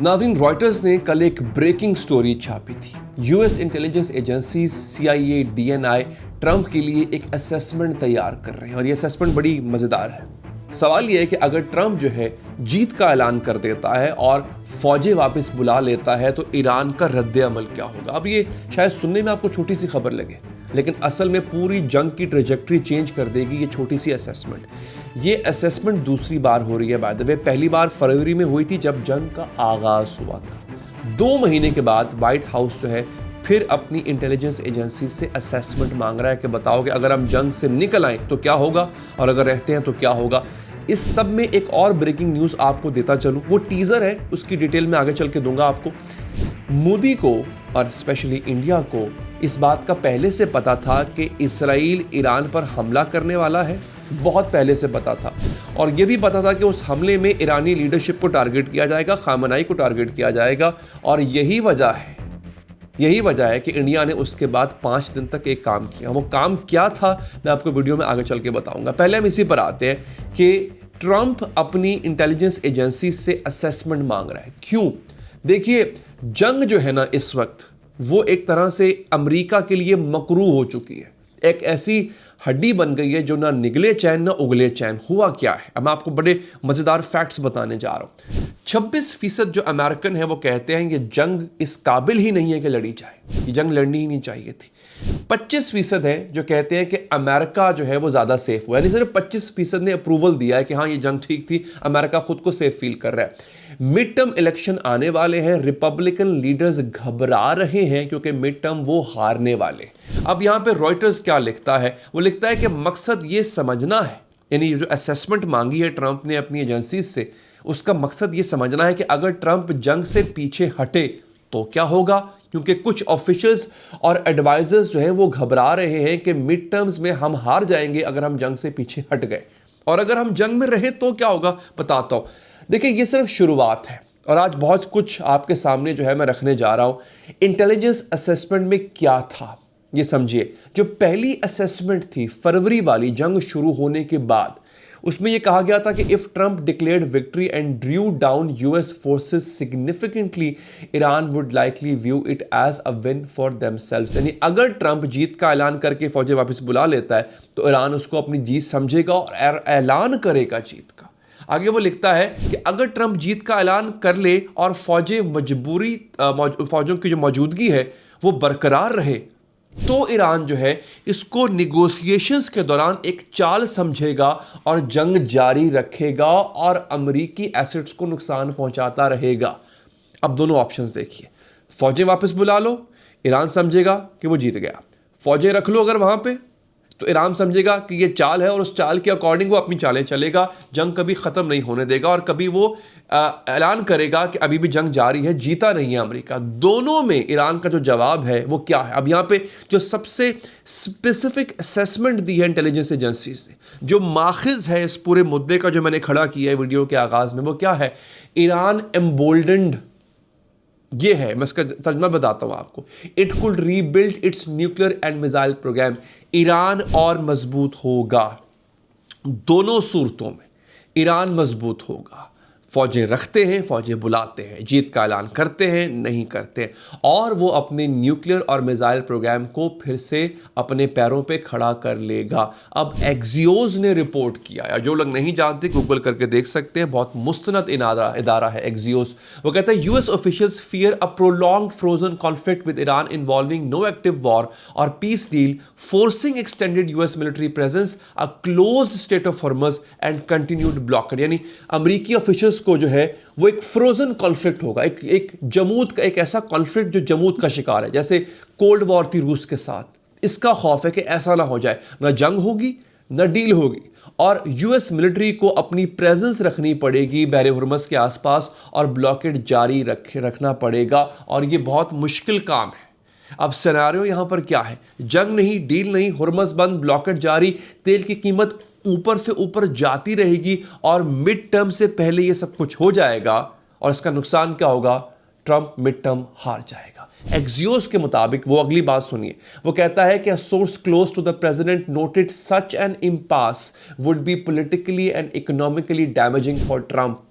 नाज़रीन, रॉयटर्स ने कल एक ब्रेकिंग स्टोरी छापी थी। US intelligence agencies CIA, DNI Trump के लिए एक असेसमेंट तैयार कर रहे हैं और ये असेसमेंट बड़ी मज़ेदार है। सवाल ये है कि अगर ट्रंप जो है जीत का ऐलान कर देता है और फौजें वापस बुला लेता है तो ईरान का रद्द अमल क्या होगा। अब ये शायद सुनने में आपको छोटी सी खबर लगे, लेकिन असल में पूरी जंग की ट्रेजेक्ट्री चेंज कर देगी ये छोटी सी असेसमेंट। ये असेसमेंट दूसरी बार हो रही है बाय द वे। पहली बार फरवरी में हुई थी जब जंग का आगाज हुआ था। 2 महीने के बाद व्हाइट हाउस जो है फिर अपनी इंटेलिजेंस एजेंसी से असेसमेंट मांग रहा है कि बताओ कि अगर हम जंग से निकल आए तो क्या होगा और अगर रहते हैं तो क्या होगा। इस सब में एक और ब्रेकिंग न्यूज़ आपको देता चलूं, वो टीजर है, उसकी डिटेल में आगे चल के दूंगा आपको। मोदी को और स्पेशली इंडिया को इस बात का पहले से पता था कि इसराइल ईरान पर हमला करने वाला है, बहुत पहले से पता था। और यह भी पता था कि उस हमले में ईरानी लीडरशिप को टारगेट किया जाएगा, खामनाई को टारगेट किया जाएगा। और यही वजह है कि इंडिया ने उसके बाद 5 दिन तक एक काम किया। वो काम क्या था मैं आपको वीडियो में आगे चल के बताऊंगा। पहले हम इसी पर आते हैं कि ट्रंप अपनी इंटेलिजेंस एजेंसी से असेसमेंट मांग रहा है। क्यों? देखिए, जंग जो है ना इस वक्त वो एक तरह से अमेरिका के लिए मकरू हो चुकी है। एक ऐसी हड्डी बन गई है जो ना निगले चैन ना उगले चैन। हुआ क्या है, अब मैं आपको बड़े मज़ेदार फैक्ट्स बताने जा रहा हूँ। 26% जो अमेरिकन है वो कहते हैं कि जंग इस काबिल ही नहीं है कि लड़ी जाए, कि जंग लड़नी ही नहीं चाहिए थी। 25% है जो कहते हैं कि अमेरिका जो है वो ज़्यादा सेफ हुआ, यानी सिर्फ 25% ने अप्रूवल दिया है कि हाँ ये जंग ठीक थी, अमेरिका खुद को सेफ फील कर रहा है। मिड टर्म इलेक्शन आने वाले हैं, रिपब्लिकन लीडर्स घबरा रहे हैं क्योंकि मिड टर्म वो हारने वाले। अब यहाँ पे रॉयटर्स क्या लिखता है, वो लिखता है कि मकसद ये समझना है, यानी जो असेसमेंट मांगी है ट्रंप ने अपनी एजेंसी से, उसका मकसद ये समझना है कि अगर ट्रंप जंग से पीछे हटे तो क्या होगा। क्योंकि कुछ ऑफिशियल्स और एडवाइजर्स जो हैं वो घबरा रहे हैं कि मिड टर्म्स में हम हार जाएंगे अगर हम जंग से पीछे हट गए, और अगर हम जंग में रहे तो क्या होगा बताता हूं। देखिए, ये सिर्फ शुरुआत है और आज बहुत कुछ आपके सामने जो है मैं रखने जा रहा हूं। इंटेलिजेंस असेसमेंट में क्या था ये समझिए। जो पहली असेसमेंट थी फरवरी वाली, जंग शुरू होने के बाद, उसमें यह कहा गया था कि if Trump declared victory and drew down US forces significantly, Iran would likely view it as a win for themselves. यानी अगर ट्रंप जीत का ऐलान करके फौजें वापस बुला लेता है तो ईरान उसको अपनी जीत समझेगा और ऐलान करेगा जीत का। आगे वो लिखता है कि अगर ट्रंप जीत का ऐलान कर ले और फौजों की जो मौजूदगी है वो बरकरार रहे तो ईरान जो है इसको निगोशिएशंस के दौरान एक चाल समझेगा और जंग जारी रखेगा और अमेरिकी एसेट्स को नुकसान पहुंचाता रहेगा। अब दोनों ऑप्शंस देखिए, फौजें वापस बुला लो, ईरान समझेगा कि वो जीत गया। फौजें रख लो अगर वहां पे, तो ईरान समझेगा कि ये चाल है और उस चाल के अकॉर्डिंग वो अपनी चालें चलेगा, जंग कभी ख़त्म नहीं होने देगा और कभी वो ऐलान करेगा कि अभी भी जंग जारी है, जीता नहीं है अमेरिका। दोनों में ईरान का जो जवाब है वो क्या है। अब यहाँ पे जो सबसे स्पेसिफिक असेसमेंट दी है इंटेलिजेंस एजेंसी से, जो माखिज है इस पूरे मुद्दे का जो मैंने खड़ा किया है वीडियो के आगाज़ में, वो क्या है। ईरान एम्बोल्डन्ड ये है, मैं इसका तर्जुमा बताता हूं आपको। It could rebuild its nuclear and missile programme. Iran और मजबूत होगा, दोनों सूरतों में ईरान मजबूत होगा। फौजें रखते हैं, फौजें बुलाते हैं, जीत का ऐलान करते हैं, नहीं करते हैं, और वो अपने न्यूक्लियर और मिसाइल प्रोग्राम को फिर से अपने पैरों पे खड़ा कर लेगा। अब एक्सियोस ने रिपोर्ट किया है, जो लोग नहीं जानते गूगल करके देख सकते हैं, बहुत मुस्तनद इदारा है एक्सियोस। वो कहता है US officials fear a prolonged frozen conflict with Iran involving no active war और peace deal, forcing extended US military presence, a closed Strait of Hormuz and continued blockade. यानी अमेरिकी ऑफिशियल्स को जो है वो एक फ्रोजन कॉन्फ्लिक्ट होगा, एक जमूद का, एक ऐसा कॉन्फ्लिक्ट जो जमूद का शिकार है, जैसे कोल्ड वॉर थी रूस के साथ। इसका खौफ है कि ऐसा ना हो जाए, ना जंग होगी ना डील होगी और यूएस मिलिट्री को अपनी प्रेजेंस रखनी पड़ेगी बहरे हुर्मस के आसपास और ब्लॉकेड जारी रखना पड़ेगा, और ये बहुत मुश्किल काम है। अब सिनेरियो यहां पर क्या है, जंग नहीं, डील नहीं, हुर्मस बंद, ब्लॉकेट जारी, तेल की कीमत ऊपर से ऊपर जाती रहेगी और मिड टर्म से पहले ये सब कुछ हो जाएगा और इसका नुकसान क्या होगा, ट्रंप मिड टर्म हार जाएगा। एक्सियोस के मुताबिक, वो अगली बात सुनिए, वो कहता है कि source close to the president noted such an impasse would be politically and economically damaging for Trump.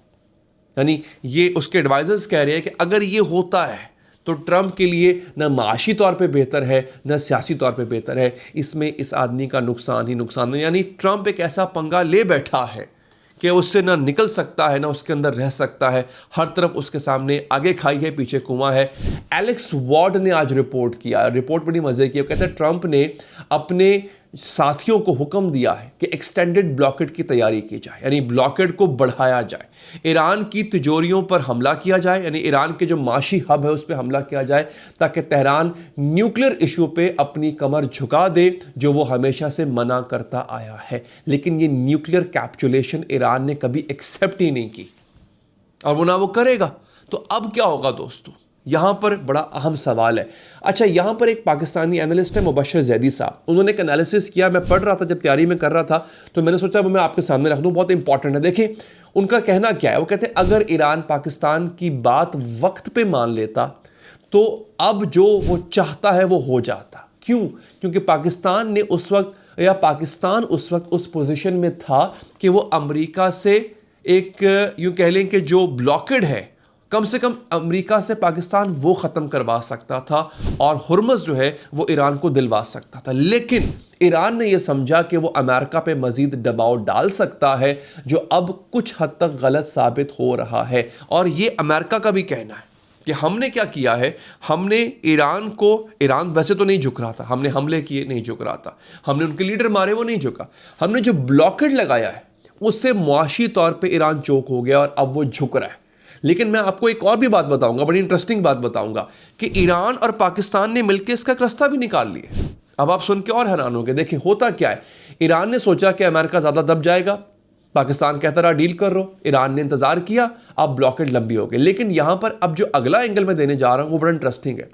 यानी ये उसके एडवाइजर्स कह रहे हैं कि अगर ये होता है तो ट्रंप के लिए न माशी तौर पे बेहतर है न सियासी तौर पे बेहतर है, इसमें इस आदमी का नुकसान ही नुकसान है। यानी ट्रंप एक ऐसा पंगा ले बैठा है कि उससे ना निकल सकता है ना उसके अंदर रह सकता है, हर तरफ उसके सामने आगे खाई है पीछे कुआं है। एलेक्स वॉर्ड ने आज रिपोर्ट किया, रिपोर्ट बड़ी मजे की है। कहते हैं ट्रंप ने अपने साथियों को हुक्म दिया है कि एक्सटेंडेड ब्लॉकेड की तैयारी की जाए, यानी ब्लॉकेड को बढ़ाया जाए, ईरान की तिजोरियों पर हमला किया जाए, यानी ईरान के जो माशी हब है उस पर हमला किया जाए ताकि तेहरान न्यूक्लियर इशू पे अपनी कमर झुका दे जो वो हमेशा से मना करता आया है। लेकिन ये न्यूक्लियर कैप्चुलेशन ईरान ने कभी एक्सेप्ट ही नहीं की और वो ना वो करेगा। तो अब क्या होगा दोस्तों, यहां पर बड़ा अहम सवाल है। अच्छा, यहां पर एक पाकिस्तानी एनालिस्ट है मुबशर जैदी साहब, उन्होंने एक एनालिसिस किया, मैं पढ़ रहा था जब तैयारी में कर रहा था तो मैंने सोचा वो मैं आपके सामने रख दूं, बहुत इंपॉर्टेंट है। देखिए उनका कहना क्या है, वो कहते हैं अगर ईरान पाकिस्तान की बात वक्त पे मान लेता तो अब जो वो चाहता है वो हो जाता। क्यों? क्योंकि पाकिस्तान ने उस वक्त या पाकिस्तान उस वक्त उस पोजीशन में था कि वो अमेरिका से एक यूं कह लें कि जो ब्लॉकेड है कम से कम अमेरिका से पाकिस्तान वो ख़त्म करवा सकता था और हुर्मुज़ जो है वो ईरान को दिलवा सकता था। लेकिन ईरान ने यह समझा कि वो अमेरिका पे मज़ीद दबाव डाल सकता है जो अब कुछ हद तक गलत साबित हो रहा है। और ये अमेरिका का भी कहना है कि हमने क्या किया है, हमने ईरान वैसे तो नहीं झुक रहा था, हमने हमले किए नहीं झुक रहा था, हमने उनके लीडर मारे वो नहीं झुका, हमने जो ब्लॉकेड लगाया है उससे मुआशी तौर पे ईरान चौक हो गया और अब वो झुक रहा है। लेकिन मैं आपको एक और भी बात बताऊंगा, बड़ी इंटरेस्टिंग बात बताऊंगा कि ईरान और पाकिस्तान ने मिलकर इसका एक रास्ता भी निकाल लिया। अब आप सुन के और हैरान होंगे। देखिए होता क्या है, ईरान ने सोचा कि अमेरिका ज़्यादा दब जाएगा, पाकिस्तान कहता रहा डील कर लो, ईरान ने इंतज़ार किया, अब ब्लॉकेड लंबी हो गई। लेकिन यहां पर अब जो अगला एंगल मैं देने जा रहा हूं वो बड़ा इंटरेस्टिंग है।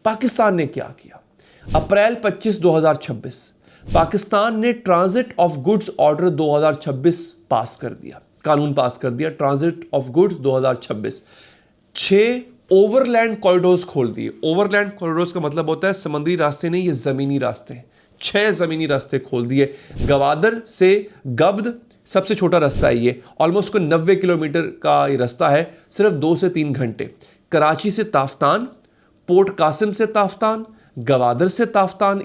पाकिस्तान ने क्या किया, अप्रैल 25, 2026 पाकिस्तान ने ट्रांजिट ऑफ गुड्स ऑर्डर 2026 पास कर दिया, कानून पास कर दिया, transit of goods 2026। 6 overland corridors खोल दिए। ओवरलैंड कॉरिडोर्स का मतलब होता है समुद्री रास्ते नहीं, ये ज़मीनी रास्ते हैं। 6 ज़मीनी रास्ते खोल दिए। गवादर से गब्द सबसे छोटा रास्ता है ये, ऑलमोस्ट को 90 किलोमीटर का ये रास्ता है, सिर्फ 2 से 3 घंटे। कराची से ताफ्तान, पोर्ट कासिम से ताफ्तान, गवादर से ताफ्तान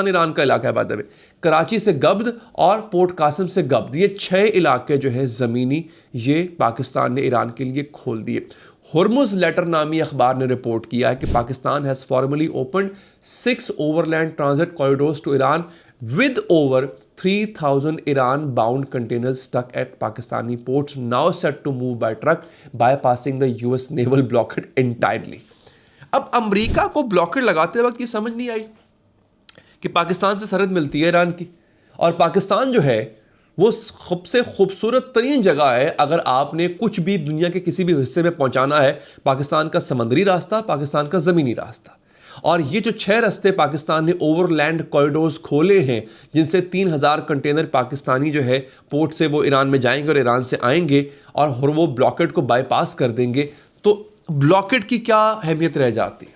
ईरान का इलाका है बाय द वे, कराची से गब्द और पोर्ट कासिम से गब्द, ये 6 इलाके जो हैं ज़मीनी, ये पाकिस्तान ने ईरान के लिए खोल दिए। हुर्मुज़ लेटर नामी अखबार ने रिपोर्ट किया है कि Pakistan has formally opened 6 overland transit corridors to Iran with over 3,000 Iran-bound containers stuck at Pakistani ports now set to move by truck, bypassing the US naval blockade entirely. अब America को blockade लगाते वक्त ये समझ नहीं आई कि पाकिस्तान से सरहद मिलती है ईरान की, और पाकिस्तान जो है वो सबसे खूबसूरत तरीन जगह है अगर आपने कुछ भी दुनिया के किसी भी हिस्से में पहुंचाना है। पाकिस्तान का समंदरी रास्ता, पाकिस्तान का ज़मीनी रास्ता, और ये जो 6 रास्ते पाकिस्तान ने ओवरलैंड कॉरिडोर्स खोले हैं जिनसे 3,000 कंटेनर पाकिस्तानी जो है पोर्ट से वो ईरान में जाएंगे और ईरान से आएंगे और वो ब्लॉकेड को बाईपास कर देंगे, तो ब्लॉकेड की क्या अहमियत रह जाती है।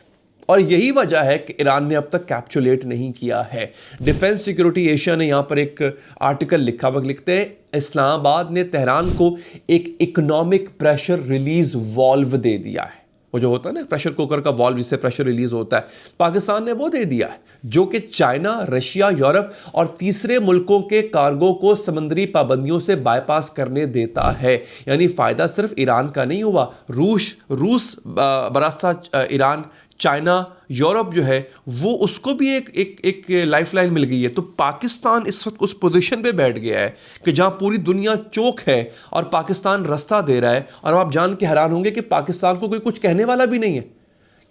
और यही वजह है कि ईरान ने अब तक कैप्चुलेट नहीं किया है। डिफेंस सिक्योरिटी एशिया ने यहाँ पर एक आर्टिकल लिखा हुआ, लिखते हैं इस्लामाबाद ने तेहरान को एक इकोनॉमिक प्रेशर रिलीज वॉल्व दे दिया है। वो जो होता है ना प्रेशर कुकर का वॉल्व जिससे प्रेशर रिलीज होता है, पाकिस्तान ने वो दे दिया है, जो कि चाइना, रशिया, यूरोप और तीसरे मुल्कों के कार्गो को समुद्री पाबंदियों से बाईपास करने देता है। यानी फ़ायदा सिर्फ ईरान का नहीं हुआ, रूस बरास्ता ईरान, चाइना, यूरोप जो है वो उसको भी एक लाइफलाइन मिल गई है। तो पाकिस्तान इस वक्त उस पोजीशन पे बैठ गया है कि जहां पूरी दुनिया चौक है और पाकिस्तान रास्ता दे रहा है। और आप जान के हैरान होंगे कि पाकिस्तान को कोई कुछ कहने वाला भी नहीं है।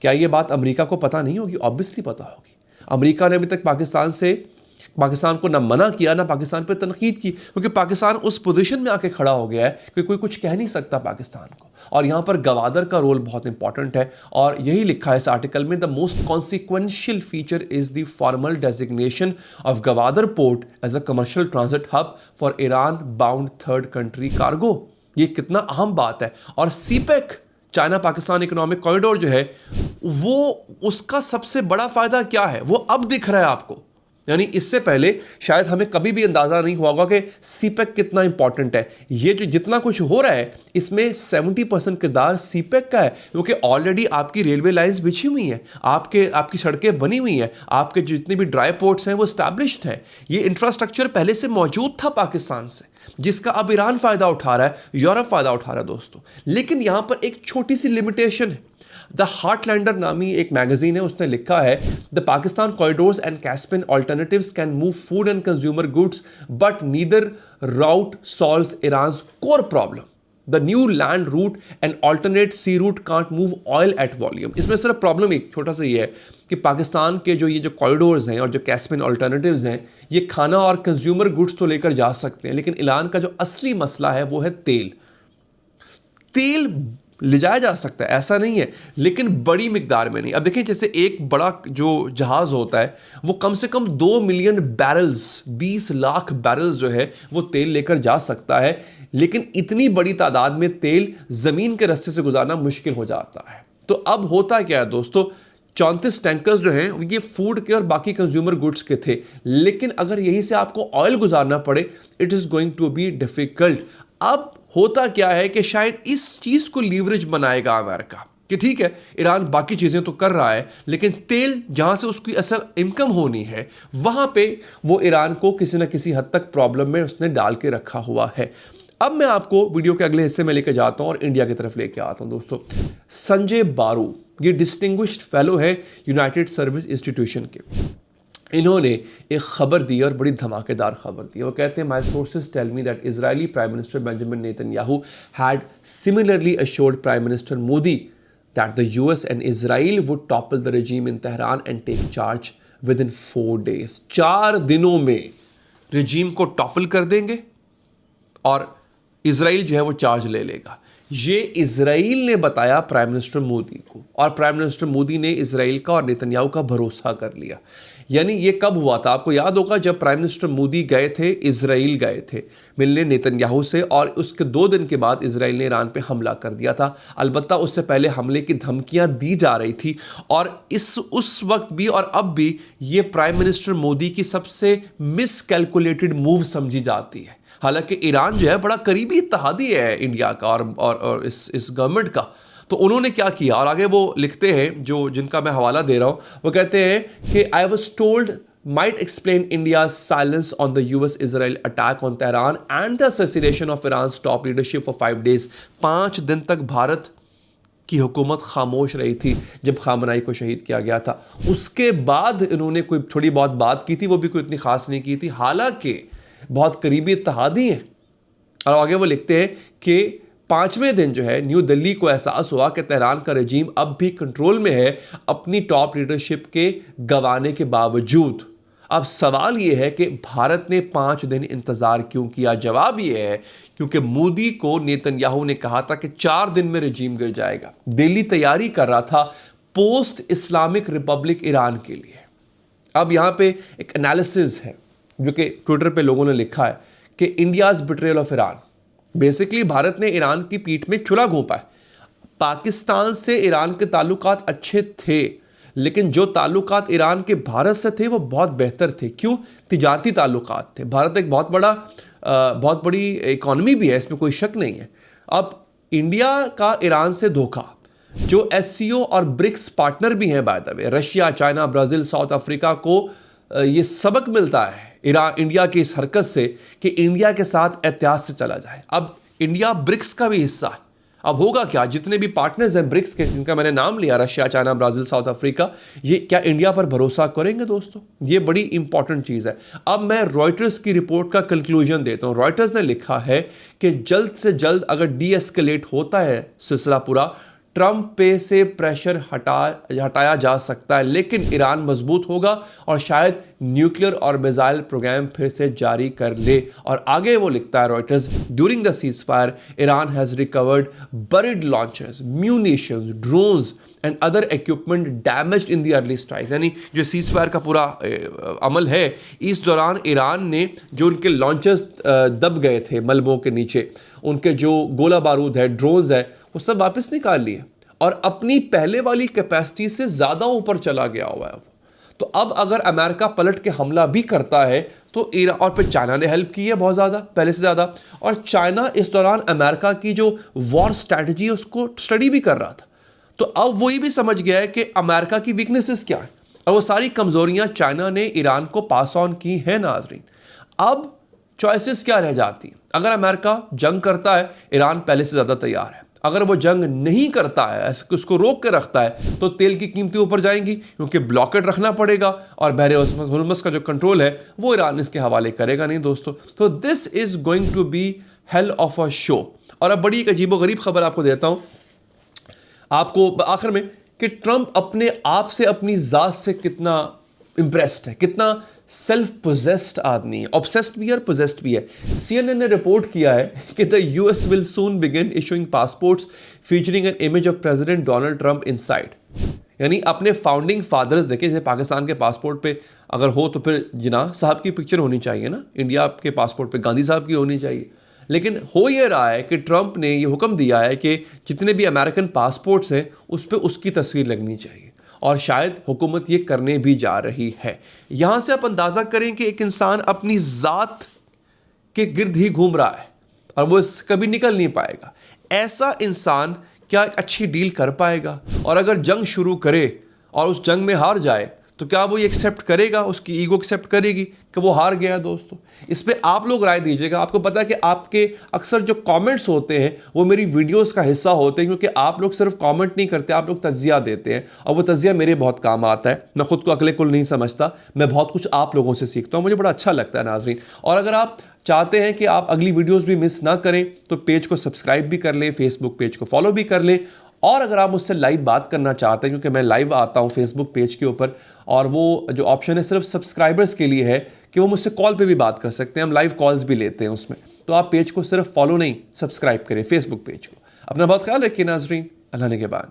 क्या ये बात अमेरिका को पता नहीं होगी? ऑब्वियसली पता होगी। अमेरिका ने अभी तक पाकिस्तान को ना मना किया ना पाकिस्तान पर तनकीद की, क्योंकि पाकिस्तान उस पोजीशन में आके खड़ा हो गया है कि कोई कुछ कह नहीं सकता पाकिस्तान को। और यहाँ पर गवादर का रोल बहुत इंपॉर्टेंट है, और यही लिखा है इस आर्टिकल में, the most consequential feature is the formal designation of Gwadar port as a commercial transit hub for Iran bound third country cargo. ये कितना अहम बात है। और CPEC, China Pakistan economic corridor जो है वो, उसका सबसे बड़ा फायदा क्या है वो अब दिख रहा है आपको। यानी इससे पहले शायद हमें कभी भी अंदाजा नहीं हुआ होगा कि सीपेक कितना इंपॉर्टेंट है। ये जो जितना कुछ हो रहा है इसमें 70% किरदार सीपेक का है, क्योंकि ऑलरेडी आपकी रेलवे लाइंस बिछी हुई हैं, आपकी सड़कें बनी हुई हैं, आपके जितने भी ड्राई पोर्ट्स हैं वो स्टैब्लिश्ड हैं। ये इंफ्रास्ट्रक्चर पहले से मौजूद था पाकिस्तान से, जिसका अब ईरान फायदा उठा रहा है, यूरोप फायदा उठा रहा है दोस्तों। लेकिन यहां पर एक छोटी सी लिमिटेशन है। द हार्टलैंडर नामी एक मैगजीन है, उसने लिखा है the Pakistan corridors and Caspian alternatives can move food and consumer goods but neither route solves Iran's core problem. The new land route and alternate sea route can't move oil at volume. इसमें सिर्फ problem एक छोटा सा ये है कि पाकिस्तान के जो कॉरिडोर्स हैं और जो कैस्पियन ऑल्टरनेटिव्स हैं, ये खाना और कंज्यूमर गुड्स तो लेकर जा सकते हैं, लेकिन ईरान का जो असली मसला है वो है तेल। तेल ले जाया जा सकता है, ऐसा नहीं है, लेकिन बड़ी मिकदार में नहीं। अब देखिए, जैसे एक बड़ा जो जहाज़ होता है वो कम से कम 2 मिलियन बैरल्स, 20 लाख बैरल्स जो है वो तेल लेकर जा सकता है, लेकिन इतनी बड़ी तादाद में तेल ज़मीन के रास्ते से गुजारना मुश्किल हो जाता है। तो अब होता क्या है दोस्तों, 34 टैंकर्स जो हैं ये फूड के और बाकी कंज्यूमर गुड्स के थे, लेकिन अगर यहीं से आपको ऑयल गुजारना पड़े, it is going to be difficult. अब होता क्या है कि शायद इस चीज़ को लीवरेज बनाएगा अमेरिका कि ठीक है, ईरान बाकी चीज़ें तो कर रहा है, लेकिन तेल जहाँ से उसकी असल इनकम होनी है वहाँ पे वो ईरान को किसी न किसी हद तक प्रॉब्लम में उसने डाल के रखा हुआ है। अब मैं आपको वीडियो के अगले हिस्से में लेकर जाता हूँ और इंडिया की तरफ लेकर आता हूँ दोस्तों। संजय बारू ये डिस्टिंग्विश्ड फेलो है यूनाइटेड सर्विस इंस्टीट्यूशन के। इन्होंने एक खबर दी और बड़ी धमाकेदार खबर दी। वो कहते हैं, my sources tell me that Israeli Prime Minister Benjamin Netanyahu had similarly assured Prime Minister Modi that the US and Israel would topple the regime in Tehran and take charge within 4 days। 4 दिनों में regime को topple कर देंगे और Israel जो है वो charge ले लेगा। ये इजराइल ने बताया प्राइम मिनिस्टर मोदी को, और प्राइम मिनिस्टर मोदी ने इजराइल का और नेतन्याहू का भरोसा कर लिया। यानी ये कब हुआ था, आपको याद होगा, जब प्राइम मिनिस्टर मोदी गए थे, इजराइल गए थे मिलने नेतन्याहू से, और उसके 2 दिन के बाद इजराइल ने ईरान पे हमला कर दिया था। अलबत्ता उससे पहले हमले की धमकियां दी जा रही थी, और उस वक्त भी और अब भी ये प्राइम मिनिस्टर मोदी की सबसे मिसकैलकुलेटेड मूव समझी जाती है। हालांकि ईरान जो है बड़ा करीबी इत्तेहादी है इंडिया का और इस गवर्नमेंट का। तो उन्होंने क्या किया, और आगे वो लिखते हैं, जिनका मैं हवाला दे रहा हूं, वो कहते हैं कि I was told might explain India's silence on the US-Israel attack on Tehran and the assassination of Iran's top leadership for 5 days। 5 दिन तक भारत की हुकूमत खामोश रही थी जब खामनाई को शहीद किया गया था। उसके बाद इन्होंने कोई थोड़ी बहुत बात की थी, वो भी कोई इतनी खास नहीं की थी, हालांकि बहुत करीबी इत्तेहादी हैं। और आगे वो लिखते हैं कि 5वें दिन जो है न्यू दिल्ली को एहसास हुआ कि तेहरान का रजीम अब भी कंट्रोल में है अपनी टॉप लीडरशिप के गंवाने के बावजूद। अब सवाल यह है कि भारत ने 5 दिन इंतजार क्यों किया। जवाब यह है क्योंकि मोदी को नेतन्याहू ने कहा था कि 4 दिन में रजीम गिर जाएगा। दिल्ली तैयारी कर रहा था पोस्ट इस्लामिक रिपब्लिक ईरान के लिए। अब यहां पे एक एनालिसिस है जो कि ट्विटर पे लोगों ने लिखा है कि India's betrayal of Iran. Basically Bharat ने ईरान की पीठ में छुरा घोंपा है। पाकिस्तान से ईरान के ताल्लुकात अच्छे थे, लेकिन जो ताल्लुकात ईरान के भारत से थे वो बहुत बेहतर थे। क्यों? तिजारती ताल्लुकात थे। भारत एक बहुत बड़ी इकॉनमी भी है, इसमें कोई शक नहीं है। अब इंडिया का ईरान से धोखा, जो एससीओ और ब्रिक्स पार्टनर भी हैं by the way, Russia, China, Brazil, south Africa को ये सबक मिलता है इंडिया की इस हरकत से कि इंडिया के साथ एहतियात से चला जाए। अब इंडिया ब्रिक्स का भी हिस्सा है। अब होगा क्या, जितने भी पार्टनर्स हैं ब्रिक्स के, जिनका मैंने नाम लिया, Russia, China, Brazil, south Africa, ये क्या इंडिया पर भरोसा करेंगे दोस्तों? ये बड़ी इंपॉर्टेंट चीज़ है। अब मैं रॉयटर्स की रिपोर्ट का कंक्लूजन देता हूँ। रॉयटर्स ने लिखा है कि जल्द से जल्द अगर डीएस्केलेट होता है सिलसिला पूरा, ट्रंप पे से प्रेशर हटाया जा सकता है, लेकिन ईरान मजबूत होगा और शायद न्यूक्लियर और मिसाइल प्रोग्राम फिर से जारी कर ले। और आगे वो लिखता है Reuters, during the cease fire Iran has recovered buried launchers, munitions, drones and other equipment damaged in the early strikes. यानी जो सीज फायर का पूरा अमल है, इस दौरान ईरान ने जो उनके लॉन्चर्स दब गए थे मलबों के नीचे, उनके जो गोला बारूद है, ड्रोन्स है, वो सब वापस निकाल लिए और अपनी पहले वाली कैपेसिटी से ज़्यादा ऊपर चला गया हुआ है। तो अब अगर अमेरिका पलट के हमला भी करता है तो ईरान, और फिर चाइना ने हेल्प की है बहुत ज़्यादा, पहले से ज़्यादा, और चाइना इस दौरान अमेरिका की जो वॉर स्ट्रैटेजी है उसको स्टडी भी कर रहा था। तो अब वही भी समझ गया है कि अमेरिका की वीकनेसेस क्या है, और वो सारी कमज़ोरियाँ चाइना ने ईरान को पास ऑन की हैं नाजरीन। अब चॉइसेस क्या रह जाती हैं? अगर अमेरिका जंग करता है, ईरान पहले से ज़्यादा तैयार है। अगर वो जंग नहीं करता है, उसको रोक के रखता है, तो तेल की कीमतें ऊपर जाएंगी, क्योंकि ब्लॉकेड रखना पड़ेगा, और बहरे हुर्मुज़ का जो कंट्रोल है वो ईरान इसके हवाले करेगा नहीं दोस्तों। तो this is going to be hell of a show. और अब बड़ी एक अजीबोगरीब खबर आपको देता हूँ आपको आखिर में, कि ट्रंप अपने आप से, अपनी ज़ात से कितना इम्प्रेस्ड है, कितना सेल्फ पोजेस्ड आदमी है, ऑब्सेस्ड भी है और पोजेस्ड भी है। CNN ने रिपोर्ट किया है कि the US will soon begin issuing passports featuring an image of president Donald Trump inside. यानी अपने फाउंडिंग फादर्स देखे, जैसे पाकिस्तान के पासपोर्ट पे अगर हो तो फिर जिन्ना साहब की पिक्चर होनी चाहिए ना, इंडिया के पासपोर्ट पे गांधी साहब की होनी चाहिए। लेकिन हो ये रहा है कि ट्रंप ने ये हुक्म दिया है कि जितने भी अमेरिकन पासपोर्ट्स हैं उस पर उसकी तस्वीर लगनी चाहिए, और शायद हुकूमत ये करने भी जा रही है। यहाँ से आप अंदाज़ा करें कि एक इंसान अपनी ज़ात के गिर्द ही घूम रहा है और वो कभी निकल नहीं पाएगा। ऐसा इंसान क्या एक अच्छी डील कर पाएगा? और अगर जंग शुरू करे और उस जंग में हार जाए तो क्या वो ये एक्सेप्ट करेगा, उसकी ईगो एक्सेप्ट करेगी कि वो हार गया? दोस्तों इस पे आप लोग राय दीजिएगा। आपको पता है कि आपके अक्सर जो कमेंट्स होते हैं वो मेरी वीडियोस का हिस्सा होते हैं, क्योंकि आप लोग सिर्फ कमेंट नहीं करते, आप लोग तज्जिया देते हैं, और वो तज्जिया मेरे बहुत काम आता है। मैं खुद को अकले कुल नहीं समझता, मैं बहुत कुछ आप लोगों से सीखता हूँ, मुझे बड़ा अच्छा लगता है नाजरीन। और अगर आप चाहते हैं कि आप अगली वीडियोज़ भी मिस ना करें तो पेज को सब्सक्राइब भी कर लें, फेसबुक पेज को फॉलो भी कर लें। और अगर आप मुझसे लाइव बात करना चाहते हैं, क्योंकि मैं लाइव आता हूं फेसबुक पेज के ऊपर, और वो जो ऑप्शन है सिर्फ सब्सक्राइबर्स के लिए है कि वो मुझसे कॉल पे भी बात कर सकते हैं, हम लाइव कॉल्स भी लेते हैं उसमें। तो आप पेज को सिर्फ फॉलो नहीं, सब्सक्राइब करें फेसबुक पेज को। अपना बहुत ख्याल रखिए नाजरीन, अल्लाह ने के बाद।